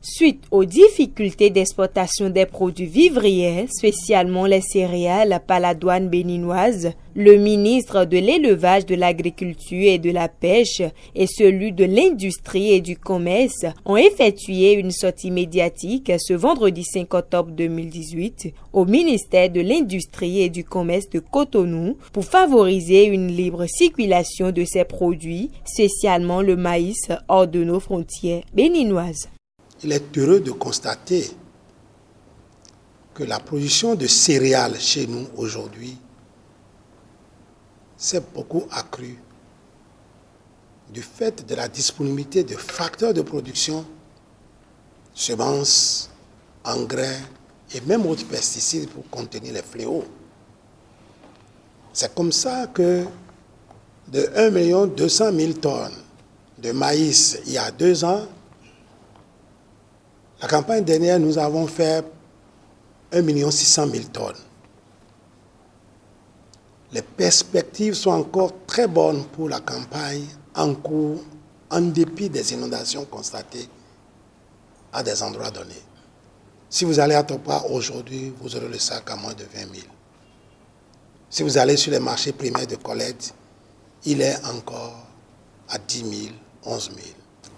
Suite aux difficultés d'exportation des produits vivriers, spécialement les céréales, par la douane béninoise, le ministre de l'Élevage, de l'Agriculture et de la Pêche et celui de l'Industrie et du Commerce ont effectué une sortie médiatique ce vendredi 5 octobre 2018 au ministère de l'Industrie et du Commerce de Cotonou pour favoriser une libre circulation de ces produits, spécialement le maïs, hors de nos frontières béninoises. Il est heureux de constater que la production de céréales chez nous aujourd'hui s'est beaucoup accrue du fait de la disponibilité de facteurs de production, semences, engrais et même autres pesticides pour contenir les fléaux. C'est comme ça que de 1 200 000 tonnes de maïs il y a 2 ans, la campagne dernière, nous avons fait 1 600 000 tonnes. Les perspectives sont encore très bonnes pour la campagne en cours, en dépit des inondations constatées à des endroits donnés. Si vous allez à Topa aujourd'hui, vous aurez le sac à moins de 20 000. Si vous allez sur les marchés primaires de collecte, il est encore à 10 000, 11 000.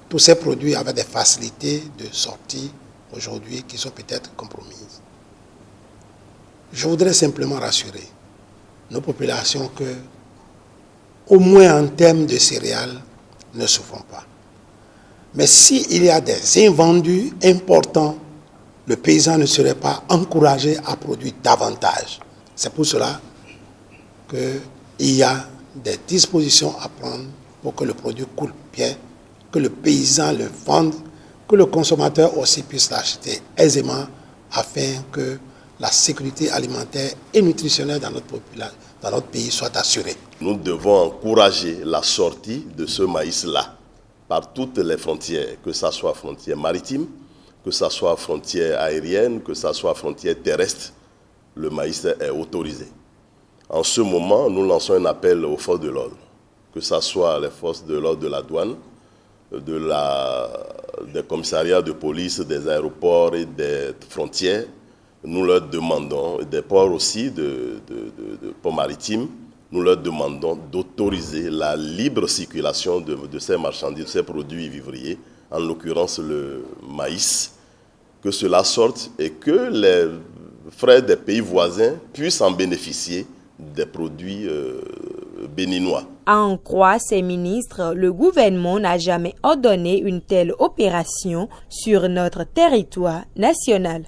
Tous ces produits avaient des facilités de sortie aujourd'hui qui sont peut-être compromises. Je voudrais simplement rassurer nos populations que, au moins en termes de céréales, ne souffrons pas. Mais s'il y a des invendus importants, le paysan ne serait pas encouragé à produire davantage. C'est pour cela qu'il y a des dispositions à prendre pour que le produit coule bien, que le paysan le vende, que le consommateur aussi puisse l'acheter aisément afin que la sécurité alimentaire et nutritionnelle dans notre pays soit assurée. Nous devons encourager la sortie de ce maïs-là par toutes les frontières, que ce soit frontières maritimes, que ce soit frontières aériennes, que ce soit frontières terrestres. Le maïs est autorisé. En ce moment, nous lançons un appel aux forces de l'ordre, que ce soit les forces de l'ordre de la douane, des commissariats de police, des aéroports et des frontières. Nous leur demandons, des ports aussi, de ports maritimes, nous leur demandons d'autoriser la libre circulation de ces marchandises, de ces produits vivriers, en l'occurrence le maïs, que cela sorte et que les frères des pays voisins puissent en bénéficier des produits béninois. À en croire ces ministres, le gouvernement n'a jamais ordonné une telle opération sur notre territoire national.